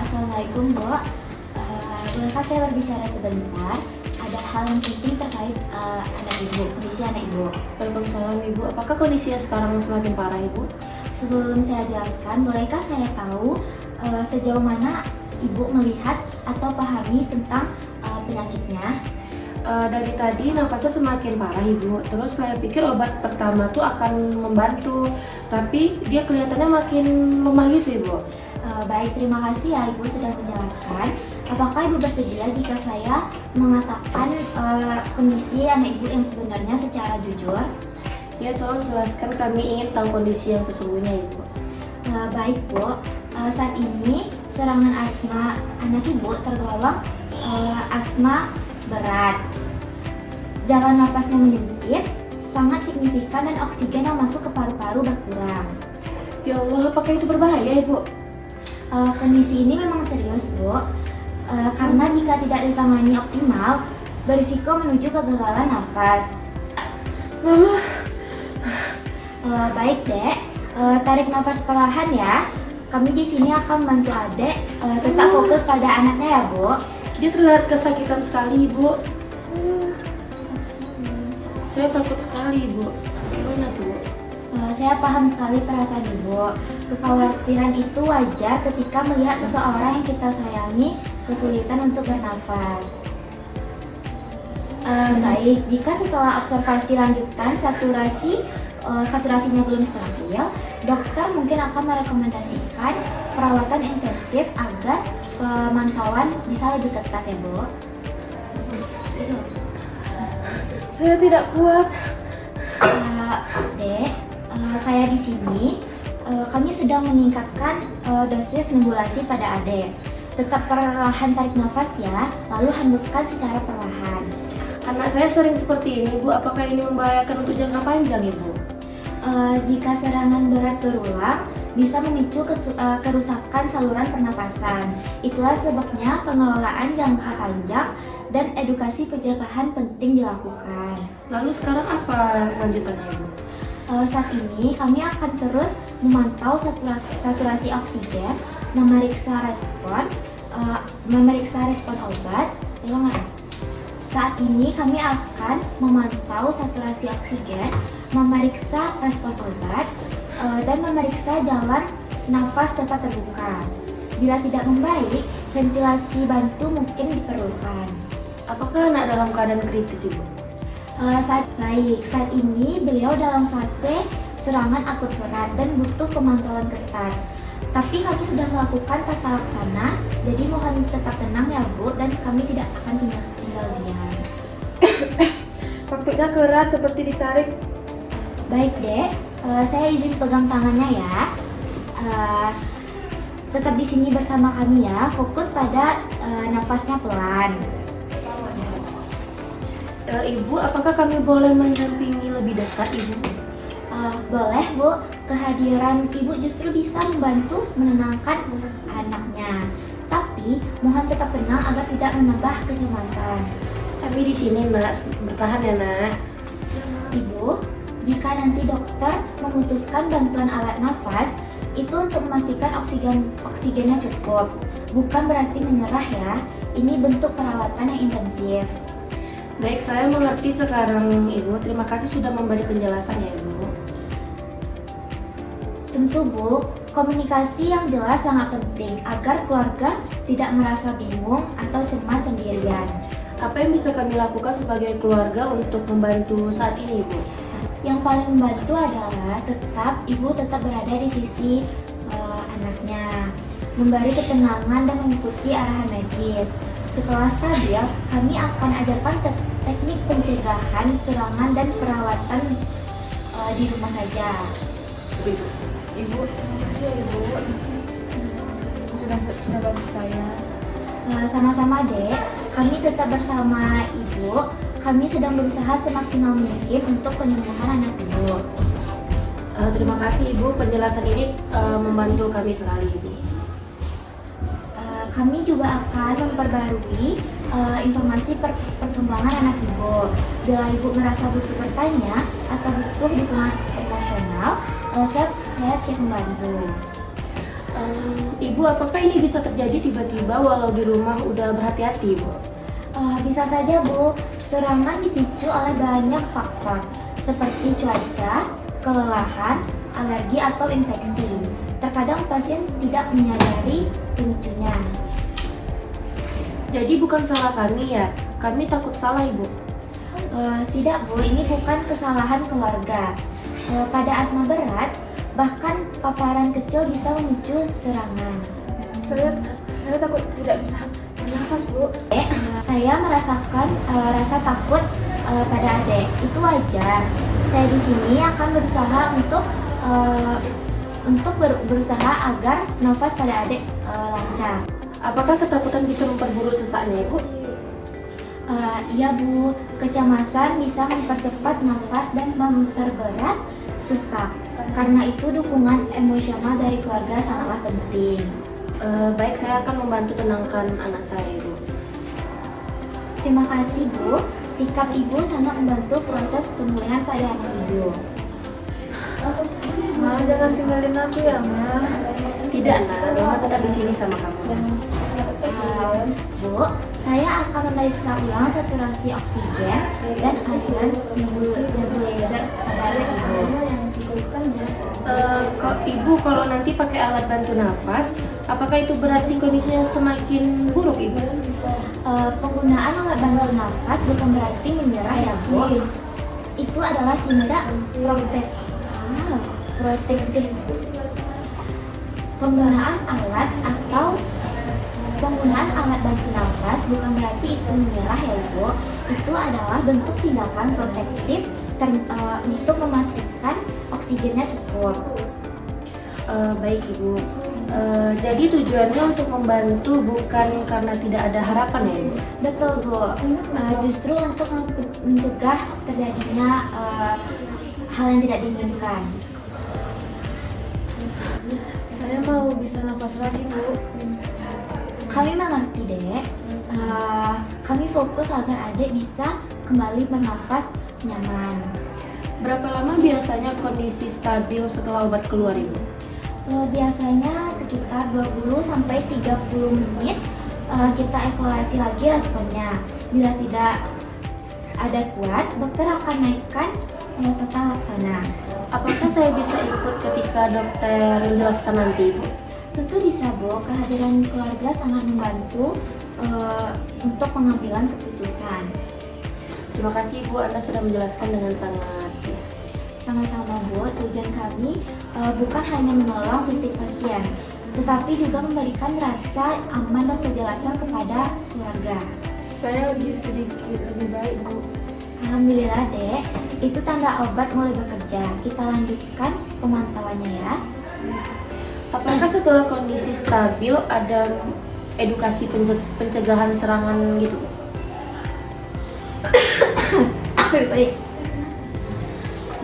Assalamualaikum Bu, bolehkah saya berbicara sebentar? Ada hal yang penting terkait anak Ibu, kondisi anak Ibu. Waalaikumsalam Ibu, apakah kondisinya sekarang semakin parah Ibu? Sebelum saya jelaskan, bolehkah saya tahu sejauh mana Ibu melihat atau pahami tentang penyakitnya? Dari tadi nafasnya semakin parah Ibu, terus saya pikir obat pertama tuh akan membantu, tapi dia kelihatannya makin lemah gitu Ibu. Baik, terima kasih ya Ibu sudah menjelaskan. Apakah Ibu bersedia jika saya mengatakan kondisi anak Ibu yang sebenarnya secara jujur? Ya tolong jelaskan, kami ingin tahu kondisi yang sesungguhnya Ibu. Baik Bu, saat ini serangan asma anak Ibu tergolong asma berat. Jalan napasnya menyempit, sangat signifikan dan oksigen yang masuk ke paru-paru berkurang. Ya Allah, apakah itu berbahaya Ibu? Kondisi ini memang serius Bu, karena jika tidak ditangani optimal, berisiko menuju kegagalan nafas. Mama. Baik Dek, tarik nafas perlahan ya. Kami di sini akan membantu Adek tetap fokus pada anaknya ya Bu. Dia terlihat kesakitan sekali Ibu. Saya takut sekali Ibu. Gimana tuh Bu? Saya paham sekali perasaan Ibu. Kekhawatiran itu wajar ketika melihat seseorang yang kita sayangi kesulitan untuk bernafas. Baik, jika setelah observasi lanjutan saturasinya belum stabil, dokter mungkin akan merekomendasikan perawatan intensif agar pemantauan bisa lebih ketat ya Bu. Saya tidak kuat. Dek, saya di sini. Kami sedang meningkatkan dosis nebulasi pada Adek. Tetap perlahan tarik nafas ya, lalu hembuskan secara perlahan. Anak saya sering seperti ini Bu, apakah ini membahayakan untuk jangka panjang Ibu? Jika serangan berat berulang, bisa memicu kerusakan saluran pernapasan. Itulah sebabnya pengelolaan jangka panjang dan edukasi pencegahan penting dilakukan. Lalu sekarang apa lanjutannya Ibu? Saat ini kami akan terus memantau saturasi oksigen, memeriksa respon obat. Saat ini kami akan memantau saturasi oksigen, memeriksa respon obat, dan memeriksa jalan nafas tetap terbuka. Bila tidak membaik, ventilasi bantu mungkin diperlukan. Apakah anak dalam keadaan kritis Ibu? Saat ini beliau dalam fase serangan akut berat dan butuh pemantauan ketat. Tapi kami sudah melakukan tata laksana, jadi mohon tetap tenang ya Bu, dan kami tidak akan tinggal diam. Waktunya keras seperti ditarik. Baik Dek, saya izin pegang tangannya ya. Tetap di sini bersama kami ya, fokus pada nafasnya pelan. Ibu, apakah kami boleh mendampingi lebih dekat Ibu? Boleh Bu, kehadiran Ibu justru bisa membantu menenangkan anaknya. Tapi mohon tetap tenang agar tidak menambah kecemasan. Kami di sini Mbak, bertahan ya Nak. Ibu, jika nanti dokter memutuskan bantuan alat nafas, itu untuk memastikan oksigennya cukup. Bukan berarti menyerah ya, ini bentuk perawatan yang intensif. Baik, saya mengerti sekarang Ibu. Terima kasih sudah memberi penjelasan ya Ibu. Tentu Bu, komunikasi yang jelas sangat penting agar keluarga tidak merasa bingung atau cemas sendirian. Apa yang bisa kami lakukan sebagai keluarga untuk membantu saat ini Ibu? Yang paling membantu adalah Ibu tetap berada di sisi anaknya, memberi ketenangan dan mengikuti arahan medis. Setelah stabil, kami akan ajarkan teknik pencegahan serangan dan perawatan di rumah saja. Ibu, terima kasih ya Ibu. sudah bantu saya. Sama-sama dek, kami tetap bersama ibu. Kami sedang berusaha semaksimal mungkin untuk penyembuhan anak ibu. Terima kasih Ibu, penjelasan ini membantu kami sekali Ibu. Kami juga akan memperbarui informasi perkembangan anak ibu. Bila ibu merasa butuh bertanya atau butuh dukungan profesional, saya siap membantu. Ibu, apakah ini bisa terjadi tiba-tiba walau di rumah udah berhati-hati Ibu? Bisa saja Bu, serangan dipicu oleh banyak faktor seperti cuaca, kelelahan, alergi atau infeksi. Terkadang pasien tidak menyadari pemicunya. Jadi bukan salah kami ya? Kami takut salah Ibu. Tidak Bu, ini bukan kesalahan keluarga. Pada asma berat, bahkan paparan kecil bisa memicu serangan. Saya takut tidak bisa bernafas Bu. Saya merasakan rasa takut pada adik. Itu wajar. Saya di sini akan berusaha untuk berusaha agar nafas pada adik lancar. Apakah ketakutan bisa memperburuk sesaknya Ibu? Iya Bu, kecemasan bisa mempercepat nafas dan memperberat sesak. Karena itu dukungan emosional dari keluarga sangatlah penting. Baik, saya akan membantu tenangkan anak saya Ibu. Terima kasih Bu, sikap Ibu sangat membantu proses pemulihan pada anak Ibu. Ma, jangan tinggalin aku ya Ma. Tidak nak, Mama tetap di sini sama kamu. Bu, saya akan memeriksa ulang saturasi oksigen dan aliran nebulizer pada anak Ibu. Ibu, kalau nanti pakai alat bantu nafas, apakah itu berarti kondisinya semakin buruk Ibu? Penggunaan alat bantu nafas bukan berarti menyerah ya Bu. Itu adalah tindak protektif. Penggunaan alat bantu nafas bukan berarti itu menyerah ya Bu. Itu adalah bentuk tindakan protektif untuk memastikan oksigennya cukup. Baik Ibu. Jadi tujuannya untuk membantu bukan karena tidak ada harapan ya Ibu? Betul Bu. Justru untuk mencegah terjadinya hal yang tidak diinginkan. Saya mau bisa nafas lagi Bu. Kami mengerti dek. Kami fokus agar adik bisa kembali bernafas nyaman. Berapa lama biasanya kondisi stabil setelah obat keluar Ibu? Biasanya sekitar 20 sampai 30 menit kita evaluasi lagi responnya. Bila tidak ada kuat, dokter akan naikkan tata laksana. Apakah saya bisa ikut ketika dokter menjelaskan nanti Ibu? Tentu bisa Bu, kehadiran keluarga sangat membantu untuk pengambilan keputusan. Terima kasih Ibu, Anda sudah menjelaskan dengan sangat jelas. Sama-sama Bu, tujuan kami bukan hanya menolong fisik pasien, tetapi juga memberikan rasa aman dan kejelasan kepada keluarga. Saya lebih baik Bu. Alhamdulillah dek, itu tanda obat mulai bekerja. Kita lanjutkan pemantauannya ya. Apakah setelah kondisi stabil ada edukasi pencegahan serangan gitu?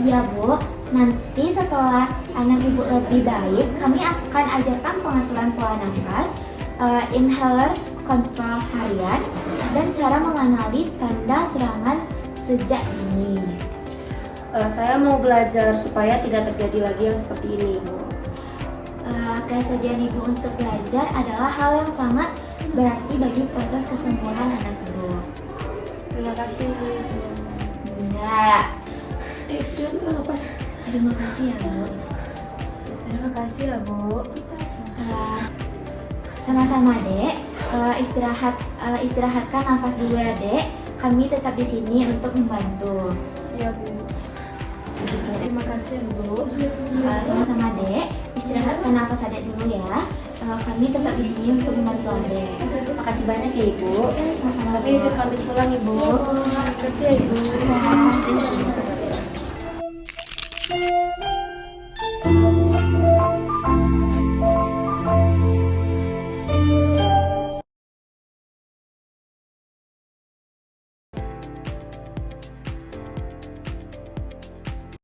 Iya Bu, nanti setelah anak ibu lebih baik, kami akan ajarkan pengaturan pola nafas, inhaler kontrol harian, dan cara mengenali tanda serangan sejak dini. Saya mau belajar supaya tidak terjadi lagi yang seperti ini Bu. Kesediaan ibu untuk belajar adalah hal yang sangat berarti bagi proses kesembuhan anak ibu. Terima kasih Bu. Enggak. Sudah nafas. Terima kasih ya Bu. Terima kasih ya Bu. Sama-sama dek. Istirahatkan nafas dulu ya dek. Kami tetap di sini untuk membantu. Iya Bu. Terima kasih ya Bu. Sama-sama dek. Istirahatkan nafas adek dulu ya. Kami tetap di sini untuk membantu adek. Terima kasih banyak ya Ibu. Sama-sama. Tapi izin pamit pulang Ibu. Iya Bu. Terima kasih ya Ibu. Ya.